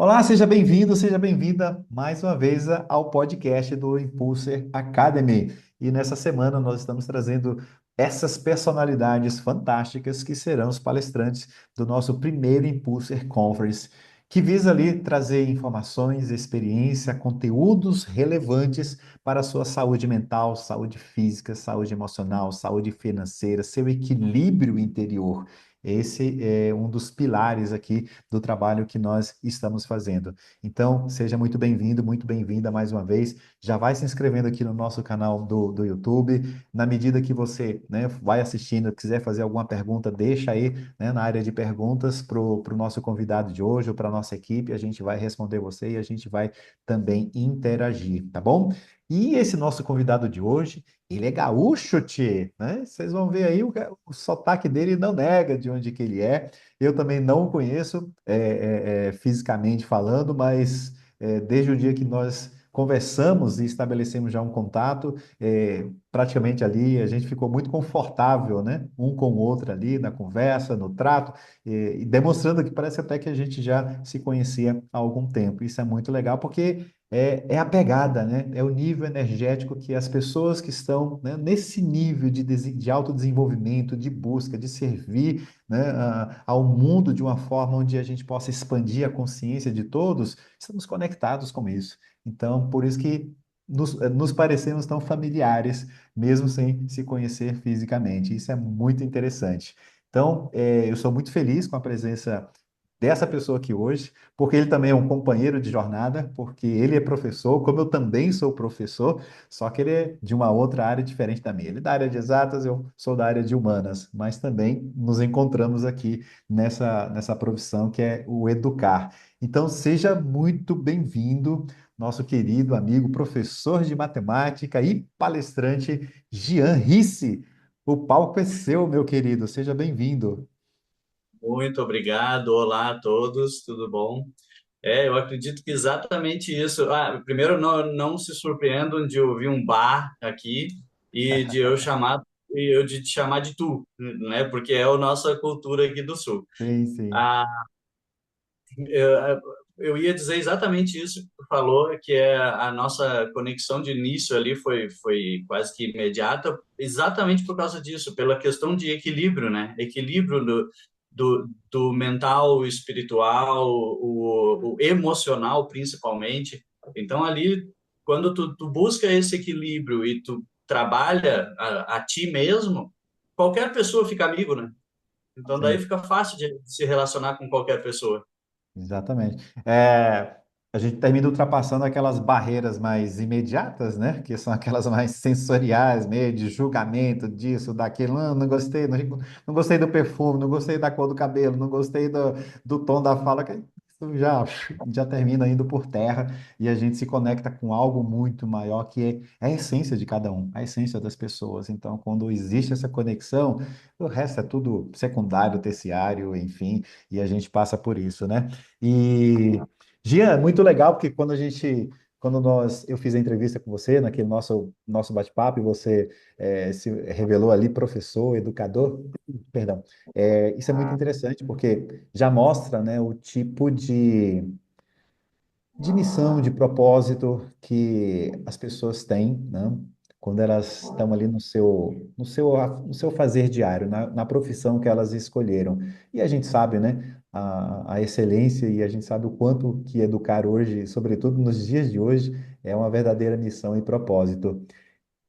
Olá, seja bem-vindo, seja bem-vinda mais uma vez ao podcast do Impulser Academy. E nessa semana nós estamos trazendo essas personalidades fantásticas que serão os palestrantes do nosso primeiro Impulser Conference, que visa ali trazer informações, experiência, conteúdos relevantes para a sua saúde mental, saúde física, saúde emocional, saúde financeira, seu equilíbrio interior. Esse é um dos pilares aqui do trabalho que nós estamos fazendo. Então, seja muito bem-vindo, muito bem-vinda mais uma vez. Já vai se inscrevendo aqui no nosso canal do YouTube. Na medida que você, né, vai assistindo, quiser fazer alguma pergunta, deixa aí, né, na área de perguntas para o nosso convidado de hoje ou para a nossa equipe. A gente vai responder você e a gente vai também interagir, tá bom? E esse nosso convidado de hoje, ele é gaúcho, tchê, né? Vocês vão ver aí o sotaque dele não nega de onde que ele é. Eu também não o conheço fisicamente falando, mas desde o dia que nós conversamos e estabelecemos já um contato, praticamente ali a gente ficou muito confortável, né? Um com o outro ali na conversa, no trato, e demonstrando que parece até que a gente já se conhecia há algum tempo. Isso é muito legal porque é a pegada, né? É o nível energético que as pessoas que estão, né, nesse nível de autodesenvolvimento, de busca, de servir, né, ao mundo de uma forma onde a gente possa expandir a consciência de todos, estamos conectados com isso. Então, por isso que nos parecemos tão familiares, mesmo sem se conhecer fisicamente. Isso é muito interessante. Então, eu sou muito feliz com a presença dessa pessoa aqui hoje, porque ele também é um companheiro de jornada, porque ele é professor, como eu também sou professor, só que ele é de uma outra área diferente da minha. Ele é da área de exatas, eu sou da área de humanas, mas também nos encontramos aqui nessa profissão que é o educar. Então, seja muito bem-vindo, nosso querido amigo, professor de matemática e palestrante Gian Risse. O palco é seu, meu querido, seja bem-vindo. Muito obrigado. Olá a todos, tudo bom? Eu acredito que exatamente isso. Primeiro, não se surpreendam de ouvir um bar aqui e de te chamar de tu, né? Porque é a nossa cultura aqui do Sul. Sim, sim. Ah, eu, eu ia dizer exatamente isso que tu falou, que é a nossa conexão de início ali foi quase que imediata, exatamente por causa disso, pela questão de equilíbrio, né? Equilíbrio do mental, o espiritual, o emocional, principalmente. Então, ali, quando tu busca esse equilíbrio e tu trabalha a ti mesmo, qualquer pessoa fica amigo, né? Então, daí Sim. fica fácil de se relacionar com qualquer pessoa. Exatamente. A gente termina ultrapassando aquelas barreiras mais imediatas, né? Que são aquelas mais sensoriais, meio de julgamento disso, daquilo. Não gostei, não gostei do perfume, não gostei da cor do cabelo, não gostei do tom da fala. Que isso já termina indo por terra e a gente se conecta com algo muito maior que é a essência de cada um, a essência das pessoas. Então, quando existe essa conexão, o resto é tudo secundário, terciário, enfim, e a gente passa por isso, né? E, Gian, muito legal, porque eu fiz a entrevista com você, naquele nosso bate-papo, e você se revelou ali professor, educador, perdão. Isso é muito interessante, porque já mostra, né, o tipo de missão, de propósito que as pessoas têm, né? Quando elas estão ali no seu fazer diário, na profissão que elas escolheram. E a gente sabe, né, a excelência e a gente sabe o quanto que educar hoje, sobretudo nos dias de hoje, é uma verdadeira missão e propósito.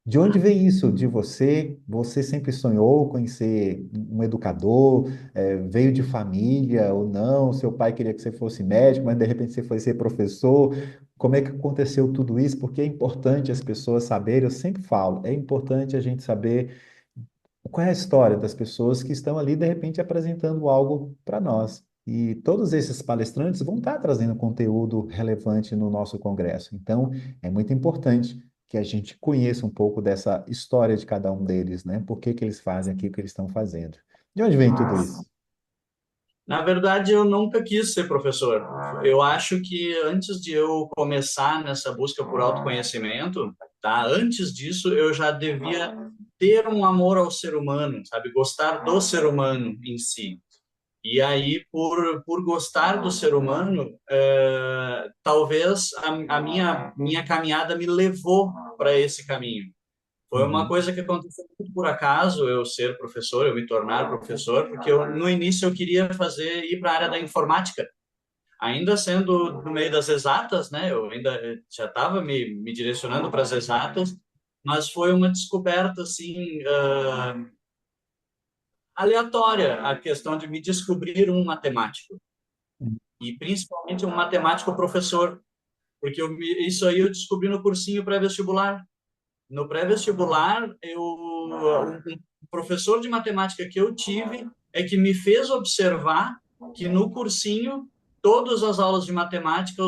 De onde vem isso de você? Você sempre sonhou com ser um educador? Veio de família ou não? Seu pai queria que você fosse médico, mas de repente você foi ser professor. Como é que aconteceu tudo isso? Porque é importante as pessoas saberem, eu sempre falo, é importante a gente saber qual é a história das pessoas que estão ali, de repente, apresentando algo para nós. E todos esses palestrantes vão estar trazendo conteúdo relevante no nosso congresso. Então, é muito importante que a gente conheça um pouco dessa história de cada um deles, né? Por que que eles fazem aquilo que eles estão fazendo. De onde vem tudo isso? Na verdade, eu nunca quis ser professor. Eu acho que antes de eu começar nessa busca por autoconhecimento, tá? Antes disso, eu já devia ter um amor ao ser humano, sabe? Gostar do ser humano em si. E aí, por gostar do ser humano, talvez a minha caminhada me levou para esse caminho. Foi uma Uhum. coisa que aconteceu muito por acaso, eu ser professor, eu me tornar professor, porque no início eu queria ir para a área da informática, ainda sendo no meio das exatas, né? Eu ainda já estava me direcionando para as exatas, mas foi uma descoberta assim aleatória a questão de me descobrir um matemático e principalmente um matemático professor, porque isso aí eu descobri no cursinho pré-vestibular. No pré-vestibular, o professor de matemática que eu tive é que me fez observar que no cursinho, todas as aulas de matemática,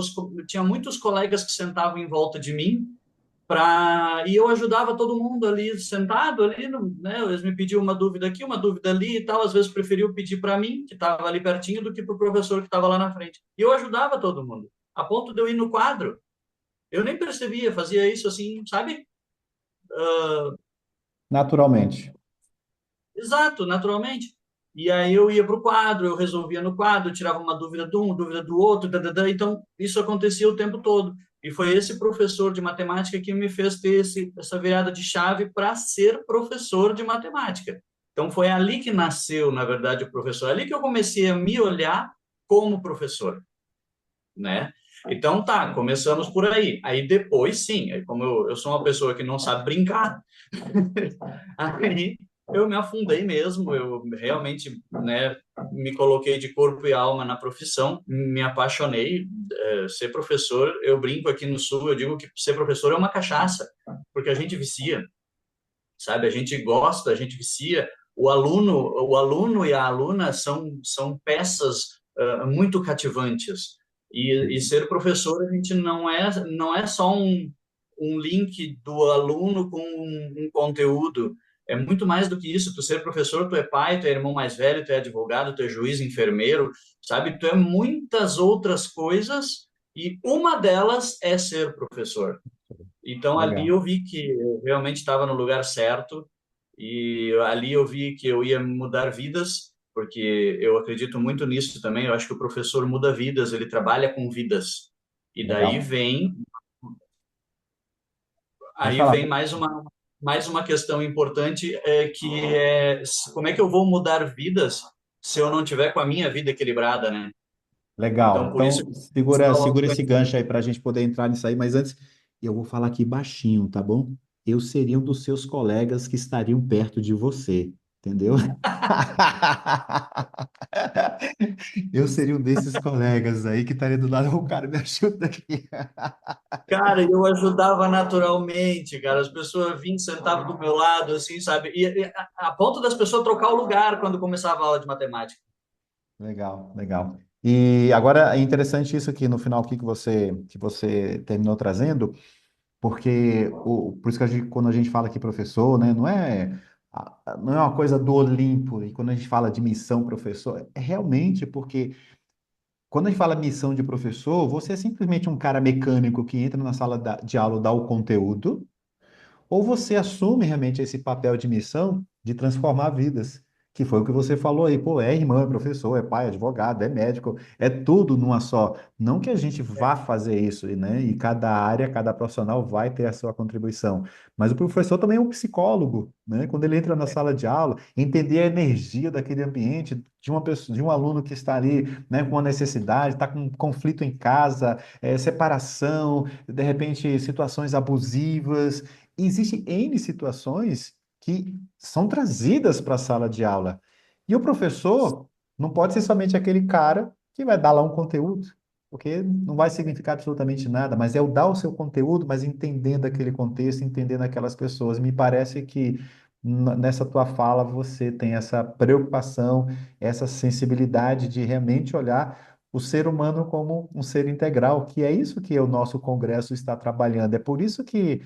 tinha muitos colegas que sentavam em volta de mim e eu ajudava todo mundo ali sentado ali, né? Eles me pediam uma dúvida aqui, uma dúvida ali e tal, às vezes preferiam pedir para mim, que estava ali pertinho, do que para o professor que estava lá na frente. E eu ajudava todo mundo, a ponto de eu ir no quadro. Eu nem percebia, fazia isso assim, sabe? Naturalmente. Exato, naturalmente. E aí eu ia para o quadro, eu resolvia no quadro, tirava uma dúvida de um, dúvida do outro, dadadã. Então isso acontecia o tempo todo. E foi esse professor de matemática que me fez ter essa virada de chave para ser professor de matemática. Então foi ali que nasceu, na verdade, o professor. Ali que eu comecei a me olhar como professor, né? Então tá, começamos por aí. Aí depois, sim, como eu sou uma pessoa que não sabe brincar, aí eu me afundei mesmo, eu realmente, né, me coloquei de corpo e alma na profissão, me apaixonei. Ser professor, eu brinco aqui no Sul, eu digo que ser professor é uma cachaça, porque a gente vicia, sabe? A gente gosta, a gente vicia. O aluno e a aluna são peças muito cativantes. E ser professor, a gente não é só um link do aluno com um conteúdo. É muito mais do que isso. Tu ser professor, tu é pai, tu é irmão mais velho, tu é advogado, tu é juiz, enfermeiro, sabe? Tu é muitas outras coisas e uma delas é ser professor. Então ali Legal. eu vi que eu realmente estava no lugar certo e ali eu vi que eu ia mudar vidas, porque eu acredito muito nisso também. Eu acho que o professor muda vidas, ele trabalha com vidas. E daí Legal. vem Pode Aí falar. vem mais uma questão importante, como é que eu vou mudar vidas se eu não tiver com a minha vida equilibrada, né? Legal. Então, por isso Então, que segura, o segura esse gancho autoconhecimento. aí para a gente poder entrar nisso aí, mas antes eu vou falar aqui baixinho, tá bom? Eu seria um dos seus colegas que estariam perto de você, entendeu? Eu seria um desses colegas aí que estaria do lado, o cara me ajuda aqui. Cara, eu ajudava naturalmente, cara. As pessoas vinham, sentavam do meu lado, assim, sabe? E a ponto das pessoas trocar o lugar quando começava a aula de matemática. Legal, legal. E agora é interessante isso aqui no final aqui que você terminou trazendo. Porque por isso que quando a gente fala aqui professor, né, não é uma coisa do Olimpo, e quando a gente fala de missão professor, é realmente porque quando a gente fala missão de professor, você é simplesmente um cara mecânico que entra na sala de aula, dá o conteúdo, ou você assume realmente esse papel de missão de transformar vidas, que foi o que você falou aí. Pô, é irmão, é professor, é pai, é advogado, é médico, é tudo numa só. Não que a gente vá fazer isso, né? E cada área, cada profissional vai ter a sua contribuição. Mas o professor também é um psicólogo, né? Quando ele entra na sala de aula, entender a energia daquele ambiente, de uma pessoa, de um aluno que está ali, né, com uma necessidade, está com um conflito em casa, separação, de repente situações abusivas. Existem N situações que são trazidas para a sala de aula. E o professor não pode ser somente aquele cara que vai dar lá um conteúdo, porque não vai significar absolutamente nada, mas é o dar o seu conteúdo, mas entendendo aquele contexto, entendendo aquelas pessoas. Me parece que nessa tua fala você tem essa preocupação, essa sensibilidade de realmente olhar o ser humano como um ser integral, que é isso que o nosso congresso está trabalhando. É por isso que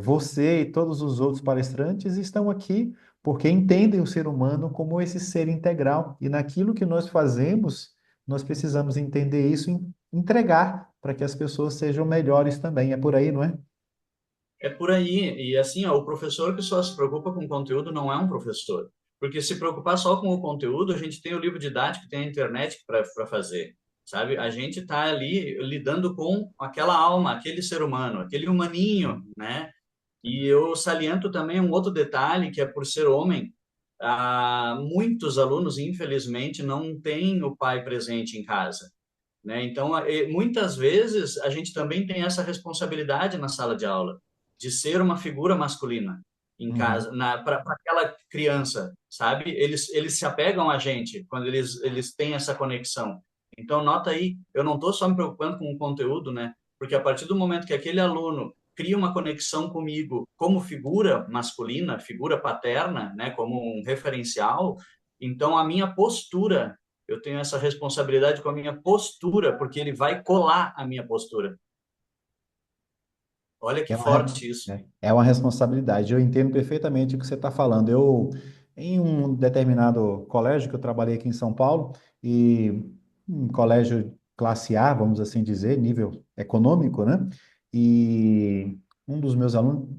você e todos os outros palestrantes estão aqui porque entendem o ser humano como esse ser integral. E naquilo que nós fazemos, nós precisamos entender isso e entregar para que as pessoas sejam melhores também. É por aí, não é? É por aí. E assim, ó, o professor que só se preocupa com conteúdo não é um professor. Porque se preocupar só com o conteúdo, a gente tem o livro didático, tem a internet para fazer, sabe? A gente está ali lidando com aquela alma, aquele ser humano, aquele humaninho, né? E eu saliento também um outro detalhe, que é por ser homem, muitos alunos, infelizmente, não têm o pai presente em casa, né? Então, muitas vezes, a gente também tem essa responsabilidade na sala de aula, de ser uma figura masculina em Uhum. casa, para aquela criança, sabe? Eles se apegam a gente quando eles têm essa conexão. Então, nota aí, eu não estou só me preocupando com o conteúdo, né? Porque a partir do momento que aquele aluno cria uma conexão comigo como figura masculina, figura paterna, né? Como um referencial, então a minha postura, eu tenho essa responsabilidade com a minha postura, porque ele vai colar a minha postura. Olha que É uma, re- forte isso. é uma responsabilidade. Eu entendo perfeitamente o que você está falando. Em um determinado colégio que eu trabalhei aqui em São Paulo, e um colégio classe A, vamos assim dizer, nível econômico, né? E um dos meus alunos,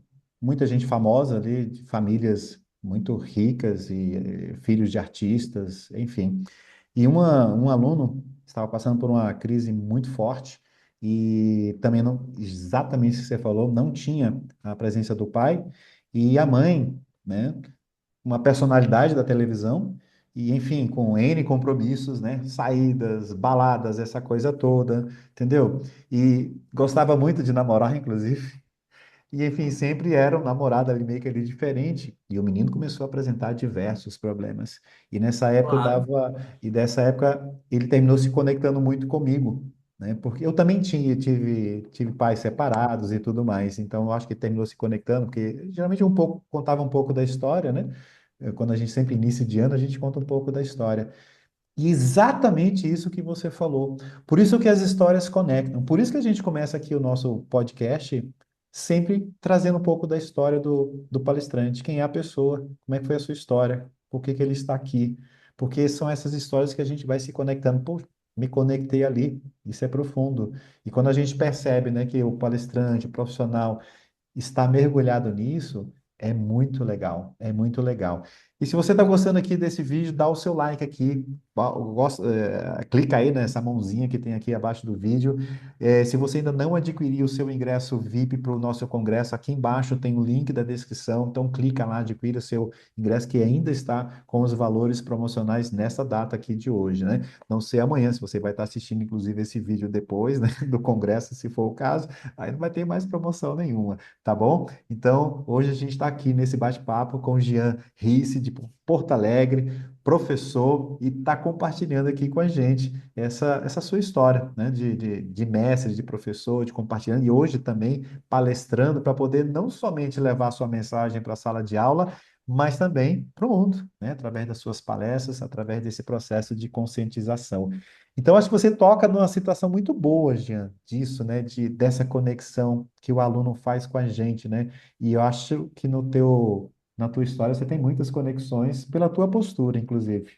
muita gente famosa ali, de famílias muito ricas e filhos de artistas, enfim. E um aluno estava passando por uma crise muito forte e também não, exatamente o que você falou, não tinha a presença do pai e a mãe, né? Uma personalidade da televisão e, enfim, com N compromissos, né? Saídas, baladas, essa coisa toda, entendeu? E gostava muito de namorar, inclusive. E, enfim, sempre era um namorado ali meio que ali diferente. E o menino começou a apresentar diversos problemas. E nessa época eu Claro, dava, e dessa época ele terminou se conectando muito comigo, né? Porque eu também tive pais separados e tudo mais. Então eu acho que ele terminou se conectando, porque geralmente contava um pouco da história, né? Quando a gente sempre inicia de ano, a gente conta um pouco da história. E exatamente isso que você falou. Por isso que as histórias conectam. Por isso que a gente começa aqui o nosso podcast sempre trazendo um pouco da história do palestrante. Quem é a pessoa? Como é que foi a sua história? Por que que ele está aqui? Porque são essas histórias que a gente vai se conectando. Pô, me conectei ali. Isso é profundo. E quando a gente percebe, né, que o palestrante, o profissional, estar mergulhado nisso é muito legal, é muito legal. E se você está gostando aqui desse vídeo, dá o seu like aqui, clica aí nessa mãozinha que tem aqui abaixo do vídeo. Se você ainda não adquiriu o seu ingresso VIP para o nosso congresso, aqui embaixo tem o link da descrição, então clica lá, adquira o seu ingresso que ainda está com os valores promocionais nessa data aqui de hoje, né? Não sei amanhã, se você vai estar assistindo inclusive esse vídeo depois, né, do congresso, se for o caso, aí não vai ter mais promoção nenhuma. Tá bom? Então, hoje a gente está aqui nesse bate-papo com o Jean Risse, de Porto Alegre, professor, e está compartilhando aqui com a gente essa sua história, né? De mestre, de professor, de compartilhando, e hoje também palestrando para poder não somente levar a sua mensagem para a sala de aula, mas também para o mundo, né? Através das suas palestras, através desse processo de conscientização. Então, acho que você toca numa situação muito boa, Jean, disso, né? Dessa conexão que o aluno faz com a gente, né? E eu acho que na tua história você tem muitas conexões pela tua postura, inclusive.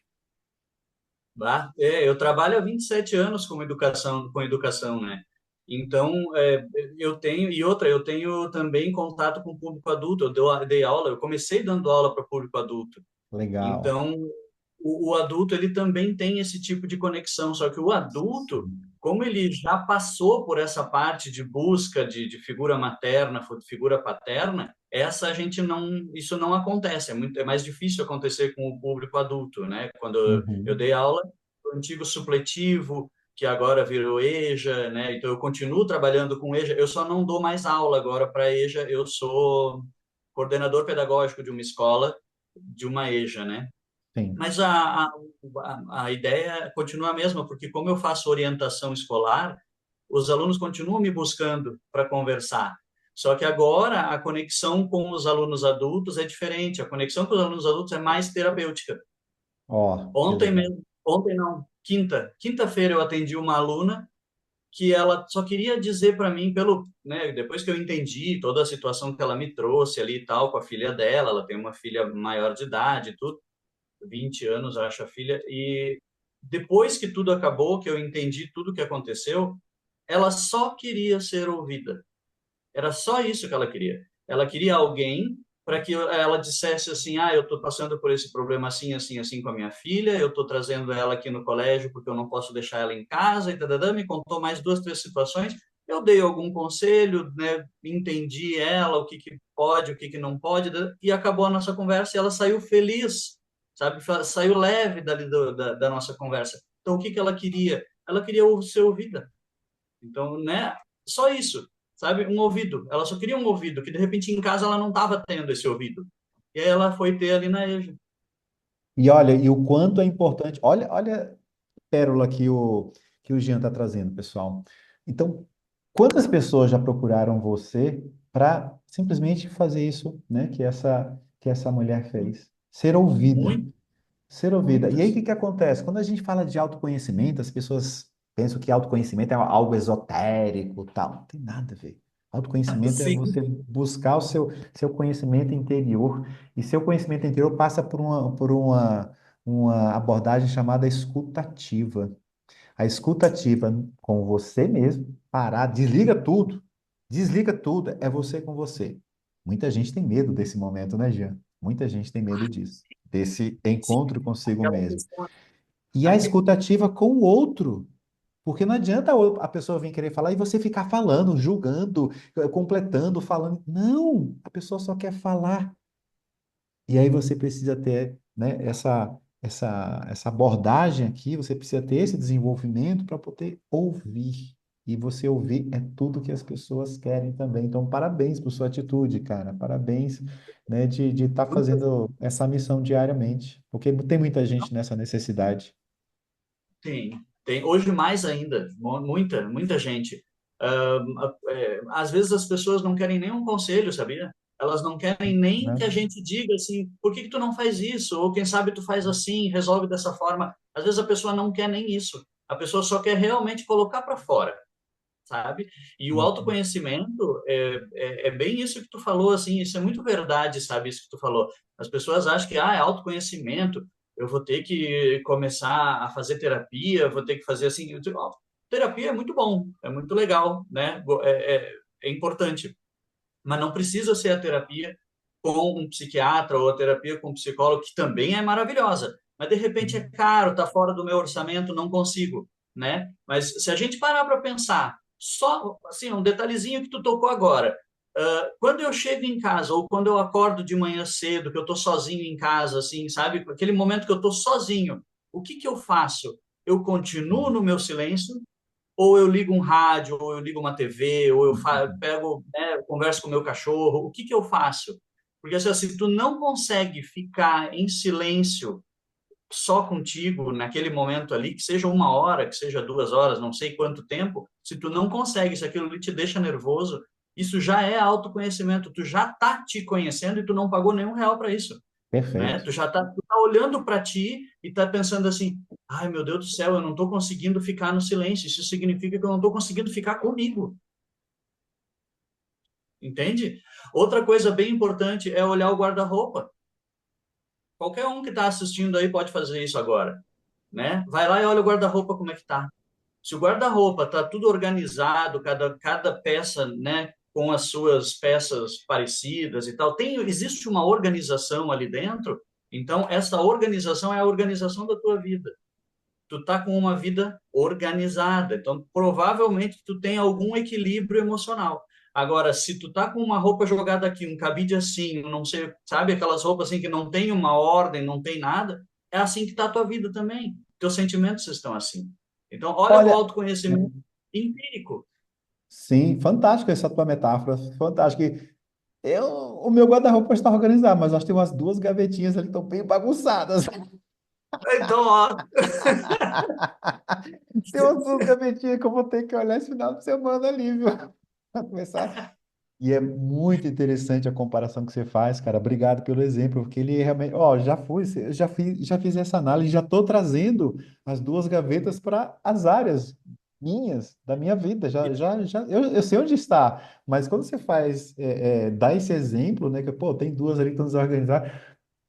eu trabalho há 27 anos com educação, né? Então, eu tenho, e outra, eu tenho também contato com o público adulto. Dei aula, eu comecei dando aula para o público adulto. Legal. Então, o adulto ele também tem esse tipo de conexão, só que o adulto, Sim. como ele já passou por essa parte de busca de figura materna, figura paterna, essa a gente não, isso não acontece, é mais difícil acontecer com o público adulto, né? Quando eu Uhum. dei aula, o antigo supletivo, que agora virou EJA, né? Então eu continuo trabalhando com EJA, eu só não dou mais aula agora para EJA, eu sou coordenador pedagógico de uma escola, de uma EJA, né? Sim. Mas a ideia continua a mesma, porque como eu faço orientação escolar, os alunos continuam me buscando para conversar. Só que agora a conexão com os alunos adultos é diferente. A conexão com os alunos adultos é mais terapêutica. Ó, que Ontem legal. mesmo, ontem não, quinta-feira eu atendi uma aluna que ela só queria dizer para mim né, depois que eu entendi toda a situação que ela me trouxe ali e tal com a filha dela, ela tem uma filha maior de idade, e tudo, 20 anos, acho, a filha. E depois que tudo acabou, que eu entendi tudo o que aconteceu, ela só queria ser ouvida. Era só isso que ela queria. Ela queria alguém para que ela dissesse assim, ah, eu estou passando por esse problema assim, assim, assim com a minha filha, eu estou trazendo ela aqui no colégio porque eu não posso deixar ela em casa, e tadadã, me contou mais duas, três situações, eu dei algum conselho, né, entendi ela, o que que pode, o que que não pode, e acabou a nossa conversa e ela saiu feliz, sabe? Saiu leve dali da nossa conversa. Então, o que que ela queria? Ela queria ser ouvida. Então, né? Só isso, sabe? Um ouvido. Ela só queria um ouvido, que de repente em casa ela não estava tendo esse ouvido. E aí ela foi ter ali na EJA. E olha, e o quanto é importante. Olha a pérola que o Jean está trazendo, pessoal. Então, quantas pessoas já procuraram você para simplesmente fazer isso, né, que essa mulher fez? Ser ouvida. Muito, Ser ouvida. E aí, o muitas. que que acontece? Quando a gente fala de autoconhecimento, as pessoas pensam que autoconhecimento é algo esotérico, tal. Não tem nada a ver. Autoconhecimento é Sim, você buscar o seu conhecimento interior. E seu conhecimento interior passa por uma abordagem chamada escutativa. A escutativa com você mesmo, parar, desliga tudo, é você com você. Muita gente tem medo desse momento, né, Jean? Muita gente tem medo disso, desse sim. encontro consigo Aquela mesmo. questão, E a escutativa com o outro, porque não adianta a pessoa vir querer falar e você ficar falando, julgando, completando, falando. Não, a pessoa só quer falar. E aí você precisa ter, né, essa abordagem aqui, você precisa ter esse desenvolvimento para poder ouvir. E você ouvir é tudo que as pessoas querem também. Então, parabéns por sua atitude, cara. Parabéns, né, de estar muitas. fazendo essa missão diariamente. Porque tem muita gente nessa necessidade. Tem. Hoje mais ainda, muita gente. Às vezes as pessoas não querem nenhum conselho, sabia? Elas não querem nem Né? que a gente diga assim, por que que tu não faz isso? Ou quem sabe tu faz assim, resolve dessa forma. Às vezes a pessoa não quer nem isso. A pessoa só quer realmente colocar para fora, sabe? E o Uhum. autoconhecimento é bem isso que tu falou, assim, isso é muito verdade, sabe? Isso que tu falou. As pessoas acham que, é autoconhecimento, eu vou ter que começar a fazer terapia, vou ter que fazer assim. Eu digo, ó, terapia é muito bom, é muito legal, né? É importante, mas não precisa ser a terapia com um psiquiatra ou a terapia com um psicólogo, que também é maravilhosa. Mas de repente é caro, está fora do meu orçamento, não consigo, né? Mas se a gente parar para pensar, só assim, um detalhezinho que tu tocou agora. Quando eu chego em casa ou quando eu acordo de manhã cedo, que eu estou sozinho em casa, assim, sabe? Aquele momento que eu estou sozinho, o que que eu faço? Eu continuo no meu silêncio ou eu ligo um rádio, ou eu ligo uma TV, ou eu pego, né, converso com o meu cachorro, o que que eu faço? Porque assim, se tu não consegue ficar em silêncio só contigo naquele momento ali, que seja 1 hora, que seja 2 horas, não sei quanto tempo, se tu não consegue, se aquilo ali te deixa nervoso, isso já é autoconhecimento, tu já tá te conhecendo e tu não pagou nenhum real para isso, né? Perfeito. Tu tá olhando para ti e tá pensando assim, ai meu Deus do céu, eu não estou conseguindo ficar no silêncio. Isso significa que eu não estou conseguindo ficar comigo, entende? Outra coisa bem importante é olhar o guarda-roupa. Qualquer um que está assistindo aí pode fazer isso agora, né? Vai lá e olha o guarda-roupa como é que tá. Se o guarda-roupa tá tudo organizado, cada peça, né, com as suas peças parecidas e tal, existe uma organização ali dentro. Então, essa organização é a organização da tua vida. Tu tá com uma vida organizada. Então, provavelmente tu tem algum equilíbrio emocional. Agora, se tu tá com uma roupa jogada aqui, um cabide assim, não sei, sabe aquelas roupas assim que não tem uma ordem, não tem nada, é assim que tá a tua vida também. Teus sentimentos estão assim. Então, olha o Olha, autoconhecimento empírico. sim, fantástico essa tua metáfora, fantástico. O meu guarda-roupa está organizado, mas acho que tem umas duas gavetinhas ali que estão bem bagunçadas. Então, ó, Tem umas duas gavetinhas que eu vou ter que olhar esse final de semana ali, viu? Pra começar. E é muito interessante a comparação que você faz, cara. Obrigado pelo exemplo, porque ele realmente, ó, já fiz essa análise, já estou trazendo as duas gavetas para as áreas minhas, da minha vida. Eu sei onde está, mas quando você dá esse exemplo, né, que, pô, tem duas ali que estão desorganizadas,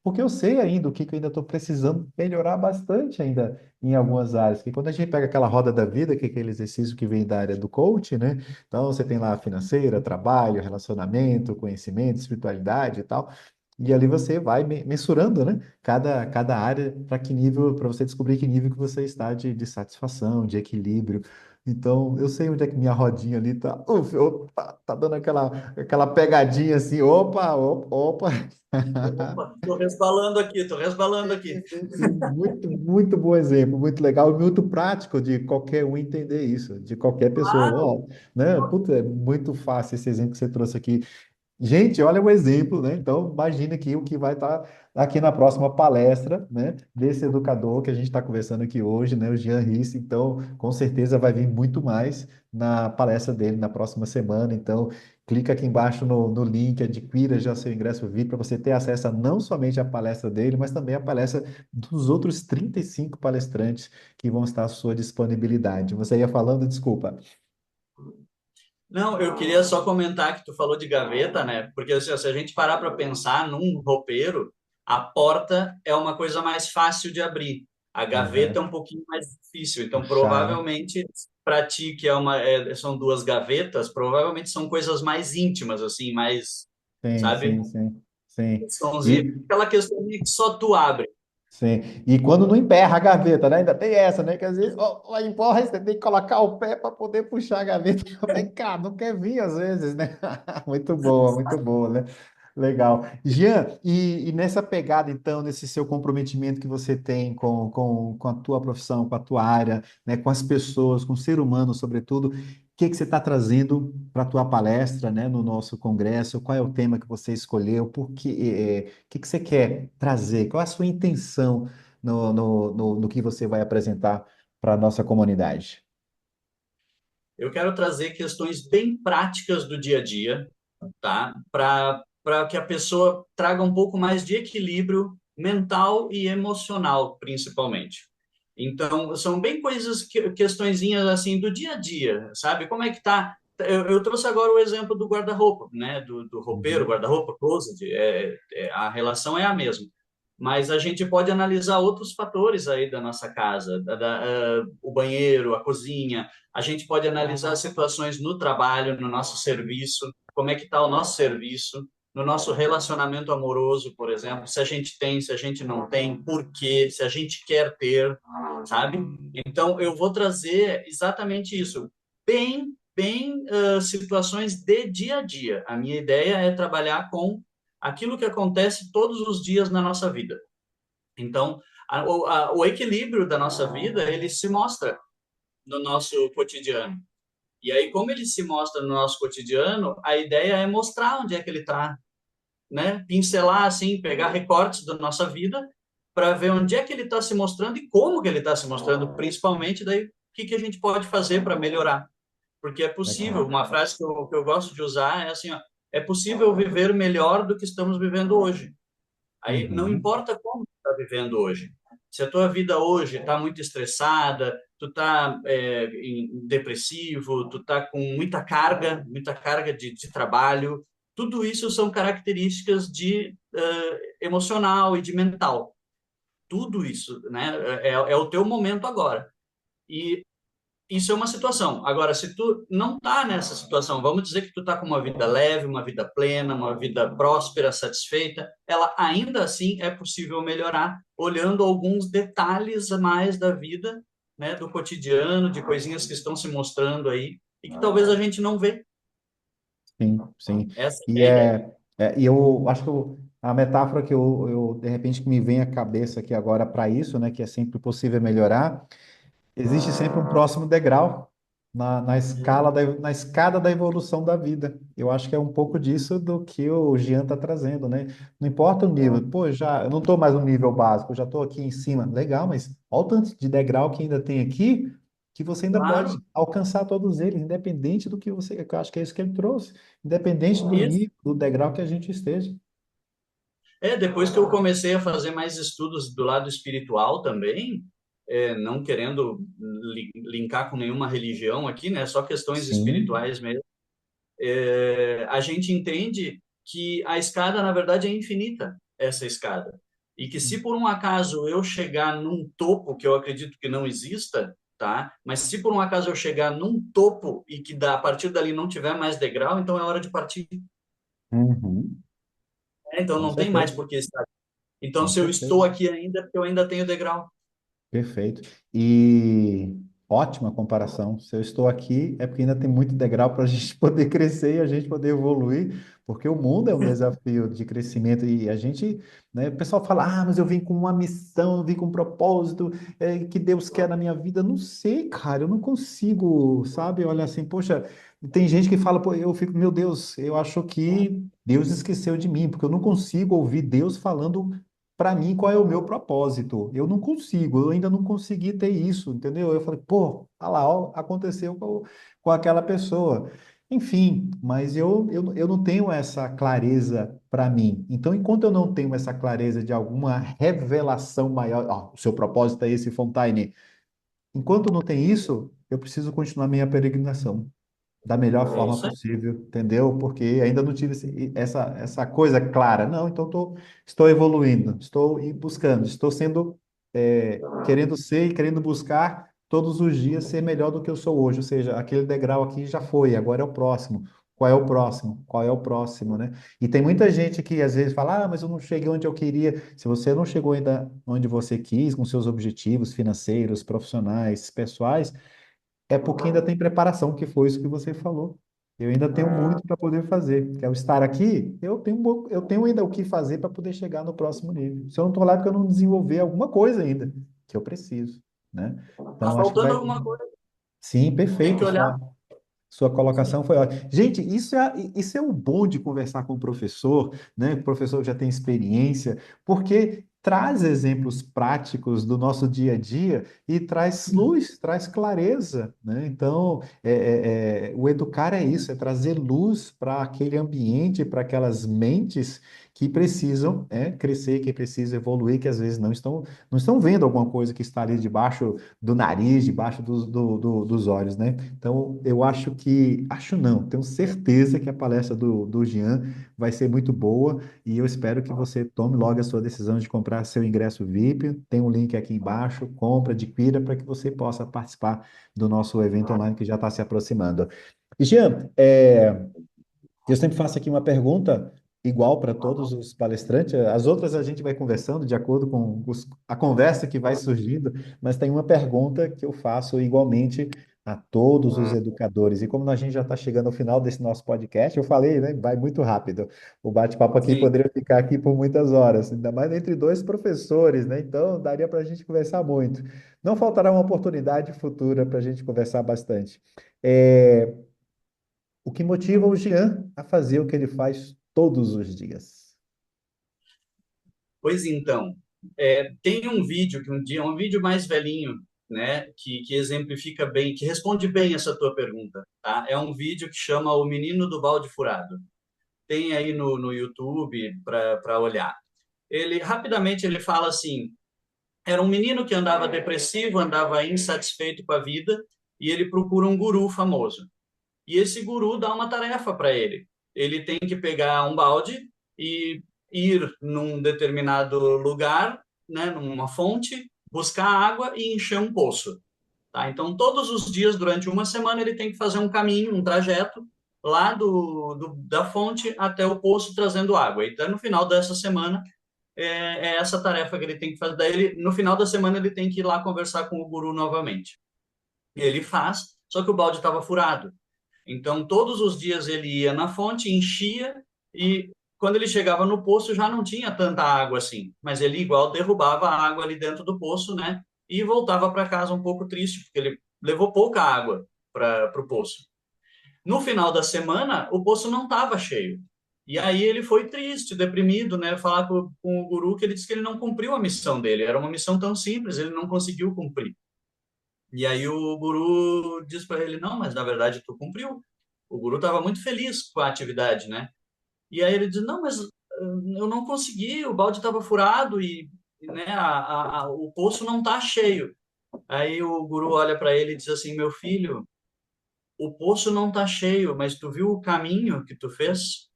porque eu sei ainda o que que eu ainda estou precisando melhorar bastante ainda em algumas áreas. Que quando a gente pega aquela roda da vida, que é aquele exercício que vem da área do coach, né? Então você tem lá financeira, trabalho, relacionamento, conhecimento, espiritualidade e tal. E ali você vai mensurando, né? Cada área para que nível, para você descobrir que nível que você está de satisfação, de equilíbrio. Então, eu sei onde é que minha rodinha ali tá. Uf, opa, tá dando aquela pegadinha assim. Opa, opa, opa. Opa, tô resbalando aqui, tô resbalando aqui. Sim, sim, sim. Muito, muito bom exemplo, muito legal e muito prático de qualquer um entender isso, de qualquer pessoa. Claro. Ó, né? Puta, é muito fácil esse exemplo que você trouxe aqui. Gente, olha o exemplo, né? Então, imagina aqui o que vai estar aqui na próxima palestra, né? Desse educador que a gente está conversando aqui hoje, né? O Jean Risse. Então, com certeza vai vir muito mais na palestra dele na próxima semana. Então, clica aqui embaixo no link, adquira já seu ingresso VIP para você ter acesso a não somente à palestra dele, mas também à palestra dos outros 35 palestrantes que vão estar à sua disponibilidade. Você ia falando, desculpa. Não, eu queria só comentar que tu falou de gaveta, né? Porque assim, ó, se a gente parar para pensar num roupeiro, a porta é uma coisa mais fácil de abrir. A gaveta é Aham. um pouquinho mais difícil. Então, Puxar. provavelmente, para ti, que são duas gavetas, provavelmente são coisas mais íntimas, assim, mais, Sim, sabe? sim, sim, sim. Questãozinha, E, aquela questão que só tu abre. sim. E quando não emperra a gaveta, né? Ainda tem essa, né? Que às vezes, ó, empurra, você tem que colocar o pé para poder puxar a gaveta. Vem cá, não quer vir às vezes, né? Muito boa, né? Legal. Jean, e nessa pegada, então, nesse seu comprometimento que você tem com a tua profissão, com a tua área, né, com as pessoas, com o ser humano, sobretudo, o que que você está trazendo para a tua palestra, né, no nosso congresso? Qual é o tema que você escolheu? O que que você quer trazer? Qual é a sua intenção no que você vai apresentar para a nossa comunidade? Eu quero trazer questões bem práticas do dia a dia, tá? Para que a pessoa traga um pouco mais de equilíbrio mental e emocional, principalmente. Então, são bem coisas, questõezinhas assim do dia a dia, sabe? Como é que tá? Eu trouxe agora o exemplo do guarda-roupa, né? Do roupeiro, Uhum. guarda-roupa, closet, a relação é a mesma. Mas a gente pode analisar outros fatores aí da nossa casa, o banheiro, a cozinha. A gente pode analisar situações no trabalho, no nosso serviço, como é que está o nosso serviço, no nosso relacionamento amoroso, por exemplo, se a gente tem, se a gente não tem, por quê, se a gente quer ter, sabe? Então, eu vou trazer exatamente isso, situações de dia a dia. A minha ideia é trabalhar com aquilo que acontece todos os dias na nossa vida. Então, o equilíbrio da nossa vida, ele se mostra no nosso cotidiano. E aí, como ele se mostra no nosso cotidiano, a ideia é mostrar onde é que ele está, né? Pincelar, assim, pegar recortes da nossa vida para ver onde é que ele está se mostrando e como que ele está se mostrando, principalmente daí o que, que a gente pode fazer para melhorar. Porque é possível, Legal. uma frase que eu gosto de usar é assim, ó, é possível viver melhor do que estamos vivendo hoje. Aí não Uhum. importa como tu está vivendo hoje. Se a tua vida hoje está muito estressada, tu está depressivo, tu está com muita carga de trabalho, tudo isso são características de emocional e de mental. Tudo isso, né? É o teu momento agora. E isso é uma situação. Agora, se tu não tá nessa situação, vamos dizer que tu tá com uma vida leve, uma vida plena, uma vida próspera, satisfeita, ela ainda assim é possível melhorar olhando alguns detalhes a mais da vida, né, do cotidiano, de coisinhas que estão se mostrando aí e que talvez a gente não vê. Sim, sim. Essa E é a ideia. e eu acho que a metáfora que de repente, que me vem à cabeça aqui agora para isso, né, que é sempre possível melhorar, existe sempre um próximo degrau na escala na escada da evolução da vida. Eu acho que é um pouco disso do que o Jean está trazendo, né? Não importa o nível, pô, já, eu não estou mais no nível básico, eu já estou aqui em cima. Legal, mas olha o tanto de degrau que ainda tem aqui, que você ainda pode Claro. alcançar todos eles, independente do que você, que eu acho que é isso que ele trouxe, independente do Isso. nível, do degrau que a gente esteja. Depois que eu comecei a fazer mais estudos do lado espiritual também, não querendo linkar com nenhuma religião aqui, né? Só questões Sim, espirituais mesmo. A gente entende que a escada, na verdade, é infinita, essa escada. E que se por um acaso eu chegar num topo, que eu acredito que não exista, tá? Mas se por um acaso eu chegar num topo e que a partir dali não tiver mais degrau, então é hora de partir. Uhum. Então Com não tem mais certeza, por que estar. Então com se eu estou certeza. aqui ainda, é porque eu ainda tenho degrau. Perfeito. E ótima comparação. Se eu estou aqui, é porque ainda tem muito degrau para a gente poder crescer e a gente poder evoluir, porque o mundo é um desafio de crescimento e a gente, né, o pessoal fala, mas eu vim com uma missão, eu vim com um propósito, que Deus quer na minha vida. Não sei, cara, eu não consigo, sabe? Olha assim, poxa, tem gente que fala, pô, eu fico, meu Deus, eu acho que Deus esqueceu de mim, porque eu não consigo ouvir Deus falando para mim, qual é o meu propósito? Eu não consigo, eu ainda não consegui ter isso, entendeu? Eu falei, pô, olha lá, ó, aconteceu com aquela pessoa. Enfim, mas eu não tenho essa clareza para mim. Então, enquanto eu não tenho essa clareza de alguma revelação maior, ó, o seu propósito é esse, Fontaine. Enquanto não tem isso, eu preciso continuar minha peregrinação da melhor É forma isso aí. possível, entendeu? Porque ainda não tive essa coisa clara. Não, então estou evoluindo, buscando, estou sendo, querendo ser e querendo buscar todos os dias ser melhor do que eu sou hoje. Ou seja, aquele degrau aqui já foi, agora é o próximo. Qual é o próximo? Qual é o próximo, né? E tem muita gente que às vezes fala, mas eu não cheguei onde eu queria. Se você não chegou ainda onde você quis, com seus objetivos financeiros, profissionais, pessoais, é porque ainda tem preparação, que foi isso que você falou. Eu ainda tenho muito para poder fazer. Que ao estar aqui, eu tenho ainda o que fazer para poder chegar no próximo nível. Se eu não estou lá, é porque eu não desenvolver alguma coisa ainda, que eu preciso, né? Tá Então, acho que faltando vai. alguma coisa, Sim, tem que perfeito. olhar. Sua colocação foi ótima. Gente, isso é o bom de conversar com o professor, né? O professor já tem experiência, porque traz exemplos práticos do nosso dia a dia e traz luz, traz clareza, né? Então, o educar é isso, é trazer luz para aquele ambiente, para aquelas mentes que precisam, crescer, que precisam evoluir, que às vezes não estão vendo alguma coisa que está ali debaixo do nariz, debaixo dos olhos, né? Então, eu acho não, tenho certeza que a palestra do Jean vai ser muito boa e eu espero que você tome logo a sua decisão de comprar seu ingresso VIP. Tem um link aqui embaixo, compra, adquira para que você possa participar do nosso evento online que já está se aproximando. E, Jean, eu sempre faço aqui uma pergunta igual para todos os palestrantes. As outras a gente vai conversando de acordo com a conversa que vai surgindo, mas tem uma pergunta que eu faço igualmente a todos os educadores. E como a gente já está chegando ao final desse nosso podcast, eu falei, né? Vai muito rápido. O bate-papo aqui Sim. poderia ficar aqui por muitas horas, ainda mais entre dois professores, né? Então daria para a gente conversar muito. Não faltará uma oportunidade futura para a gente conversar bastante. É, o que motiva o Jean a fazer o que ele faz todos os dias? Pois então, tem um vídeo que um dia, um vídeo mais velhinho, né, que exemplifica bem, que responde bem essa tua pergunta, tá? É um vídeo que chama O Menino do Balde Furado. Tem aí no YouTube para olhar. Ele rapidamente ele fala assim: era um menino que andava depressivo, andava insatisfeito com a vida, e ele procura um guru famoso. E esse guru dá uma tarefa para ele. Ele tem que pegar um balde e ir num determinado lugar, né, numa fonte, buscar água e encher um poço. Tá? Então, todos os dias, durante uma semana, ele tem que fazer um caminho, um trajeto, lá da fonte até o poço trazendo água. Então, no final dessa semana, é essa tarefa que ele tem que fazer. Daí, no final da semana, ele tem que ir lá conversar com o guru novamente. Ele faz, só que o balde estava furado. Então, todos os dias ele ia na fonte, enchia e quando ele chegava no poço já não tinha tanta água assim, mas ele igual derrubava a água ali dentro do poço, né? E voltava para casa um pouco triste, porque ele levou pouca água para o poço. No final da semana, o poço não estava cheio. E aí ele foi triste, deprimido, né? Falar com o guru que ele disse que ele não cumpriu a missão dele. Era uma missão tão simples, ele não conseguiu cumprir. E aí o guru diz para ele: não, mas na verdade tu cumpriu. O guru estava muito feliz com a atividade, né? E aí ele diz: não, mas eu não consegui, o balde estava furado e né, o poço não está cheio. Aí o guru olha para ele e diz assim: meu filho, o poço não está cheio, mas tu viu o caminho que tu fez?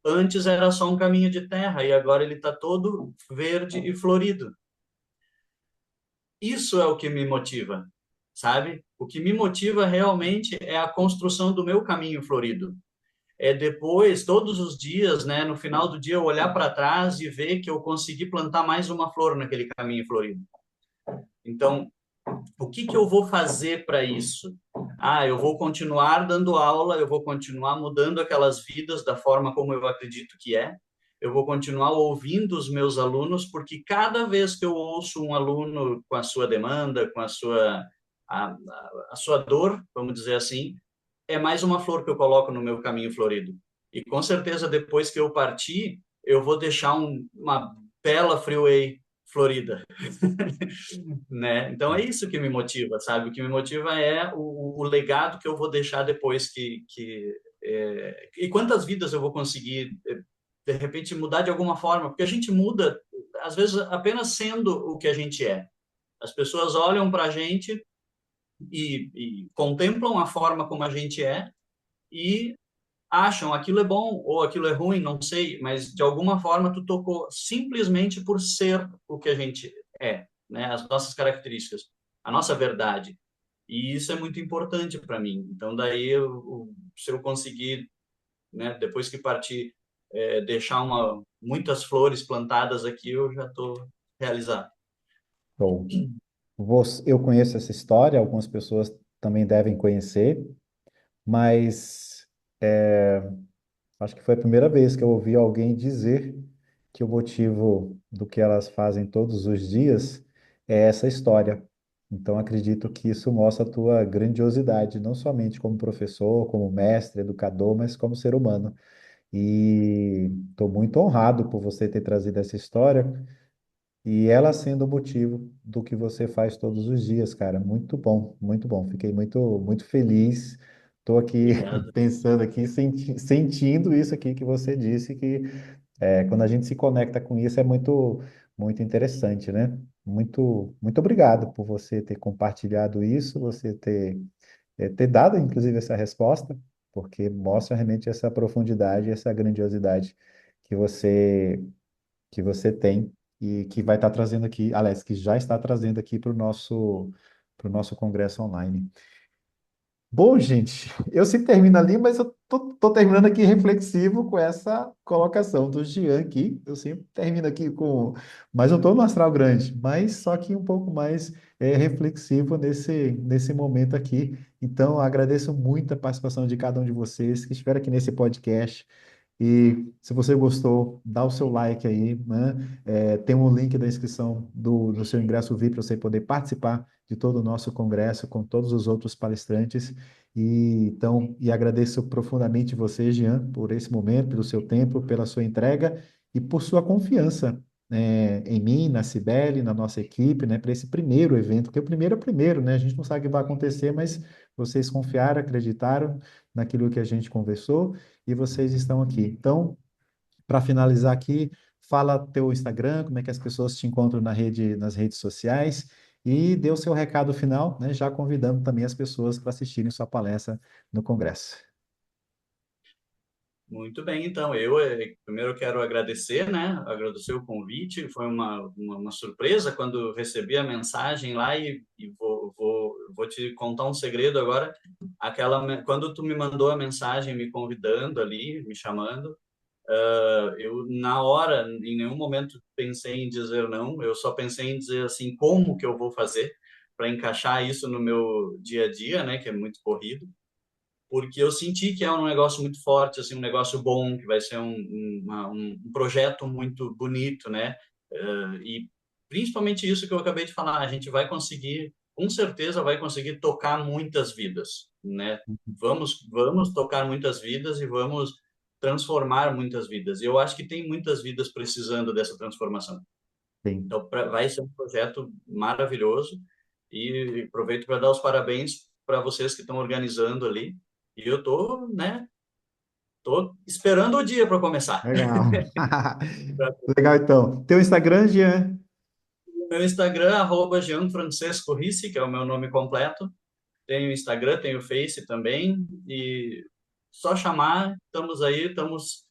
antes era só um caminho de terra e agora ele está todo verde e florido. Isso é o que me motiva, sabe? O que me motiva realmente é a construção do meu caminho florido. É depois, todos os dias, né, no final do dia, eu olhar para trás e ver que eu consegui plantar mais uma flor naquele caminho florido. Então, o que que eu vou fazer para isso? Ah, eu vou continuar dando aula, eu vou continuar mudando aquelas vidas da forma como eu acredito que é. Eu vou continuar ouvindo os meus alunos, porque cada vez que eu ouço um aluno com a sua demanda, com a sua dor, vamos dizer assim, é mais uma flor que eu coloco no meu caminho florido. E com certeza depois que eu partir, eu vou deixar uma bela freeway florida, né? Então é isso que me motiva, sabe? O que me motiva é o legado que eu vou deixar depois e quantas vidas eu vou conseguir de repente mudar de alguma forma, porque a gente muda às vezes apenas sendo o que a gente é. As pessoas olham para a gente e contemplam a forma como a gente é e acham aquilo é bom ou aquilo é ruim, não sei, mas de alguma forma tu tocou simplesmente por ser o que a gente é, né? As nossas características, a nossa verdade. E isso é muito importante para mim. Então daí se eu conseguir, né, depois que partir, deixar muitas flores plantadas aqui, eu já estou realizado. Show. Eu conheço essa história, algumas pessoas também devem conhecer, mas acho que foi a primeira vez que eu ouvi alguém dizer que o motivo do que elas fazem todos os dias é essa história. Então, acredito que isso mostra a tua grandiosidade, não somente como professor, como mestre, educador, mas como ser humano. E estou muito honrado por você ter trazido essa história e ela sendo o motivo do que você faz todos os dias, cara. Muito bom, muito bom. Fiquei muito feliz. Estou aqui Obrigado. pensando aqui, sentindo isso aqui que você disse, que quando a gente se conecta com isso é muito interessante, né? Muito obrigado por você ter compartilhado isso, você ter dado, inclusive, essa resposta, porque mostra realmente essa profundidade, essa grandiosidade que você tem e que vai estar trazendo aqui, aliás, que já está trazendo aqui para o nosso congresso online. Bom, gente, eu sempre termino ali, mas eu tô terminando aqui reflexivo com essa colocação do Jean aqui. Eu sempre termino aqui com, mas eu estou no astral grande, mas só que um pouco mais reflexivo nesse momento aqui. Então, agradeço muito a participação de cada um de vocês que estiveram aqui nesse podcast. E se você gostou, dá o seu like aí, né? Tem um link da inscrição do seu ingresso VIP para você poder participar de todo o nosso congresso com todos os outros palestrantes. E agradeço profundamente você, Jean, por esse momento, pelo seu tempo, pela sua entrega e por sua confiança, em mim, na Cibele, na nossa equipe, né, para esse primeiro evento, porque o primeiro é o primeiro, né? A gente não sabe o que vai acontecer, mas vocês confiaram, acreditaram naquilo que a gente conversou e vocês estão aqui. Então, para finalizar aqui, fala teu Instagram, como é que as pessoas te encontram nas redes sociais e dê o seu recado final, né, já convidando também as pessoas para assistirem sua palestra no Congresso. Muito bem, então, primeiro quero agradecer, né? Agradecer o convite, foi uma surpresa quando recebi a mensagem lá e vou te contar um segredo agora. Quando tu me mandou a mensagem me convidando ali, me chamando, eu na hora, em nenhum momento pensei em dizer não, eu só pensei em dizer assim, como que eu vou fazer para encaixar isso no meu dia a dia, né? Que é muito corrido porque eu senti que é um negócio muito forte, assim, um negócio bom, que vai ser um projeto muito bonito, né? E principalmente isso que eu acabei de falar, a gente vai conseguir, com certeza vai conseguir tocar muitas vidas, né? Vamos tocar muitas vidas e vamos transformar muitas vidas. E eu acho que tem muitas vidas precisando dessa transformação. Sim. Então, vai ser um projeto maravilhoso e aproveito para dar os parabéns para vocês que estão organizando ali. E eu tô, né, tô esperando o dia para começar. Legal. Legal, então. Teu Instagram, Jean? Meu Instagram, @GeanFrancesco Ricci, que é o meu nome completo. Tenho Instagram, tenho Face também. E só chamar, estamos aí, estamos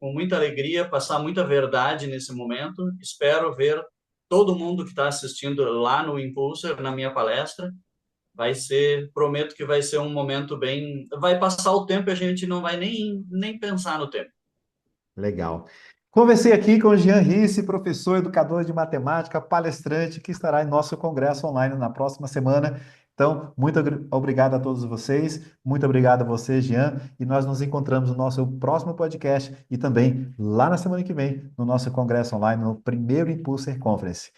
com muita alegria, passar muita verdade nesse momento. Espero ver todo mundo que está assistindo lá no Impulser, na minha palestra. Vai ser, prometo que vai ser um momento bem. Vai passar o tempo e a gente não vai nem pensar no tempo. Legal. Conversei aqui com o Jean Risse, professor, educador de matemática, palestrante, que estará em nosso congresso online na próxima semana. Então, muito obrigado a todos vocês, muito obrigado a você, Jean, e nós nos encontramos no nosso próximo podcast e também lá na semana que vem, no nosso congresso online, no primeiro Impulser Conference.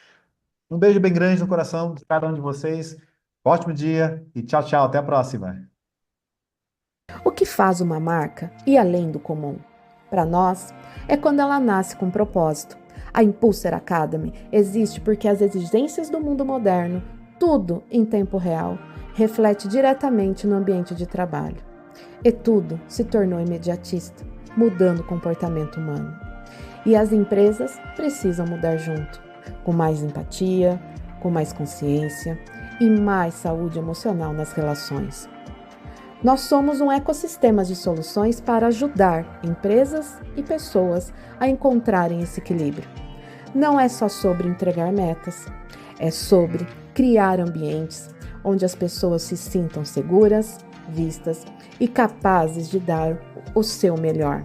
Um beijo bem grande no coração de cada um de vocês, ótimo dia e tchau, tchau, até a próxima. O que faz uma marca ir além do comum? Para nós, é quando ela nasce com propósito. A Impulser Academy existe porque as exigências do mundo moderno, tudo em tempo real, reflete diretamente no ambiente de trabalho. E tudo se tornou imediatista, mudando o comportamento humano. E as empresas precisam mudar junto, com mais empatia, com mais consciência e mais saúde emocional nas relações. Nós somos um ecossistema de soluções para ajudar empresas e pessoas a encontrarem esse equilíbrio. Não é só sobre entregar metas, é sobre criar ambientes onde as pessoas se sintam seguras, vistas e capazes de dar o seu melhor.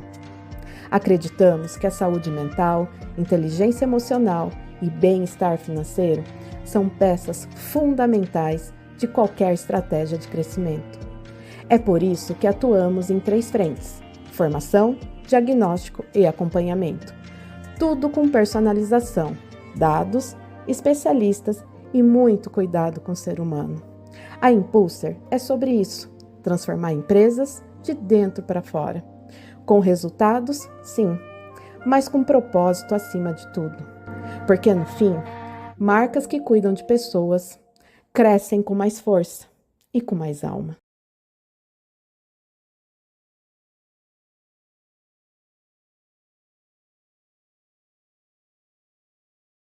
Acreditamos que a saúde mental, inteligência emocional e bem-estar financeiro são peças fundamentais de qualquer estratégia de crescimento. É por isso que atuamos em 3 frentes: formação, diagnóstico e acompanhamento. Tudo com personalização, dados, especialistas e muito cuidado com o ser humano. A Impulser é sobre isso: transformar empresas de dentro para fora. Com resultados, sim, mas com propósito acima de tudo. Porque no fim, marcas que cuidam de pessoas crescem com mais força e com mais alma.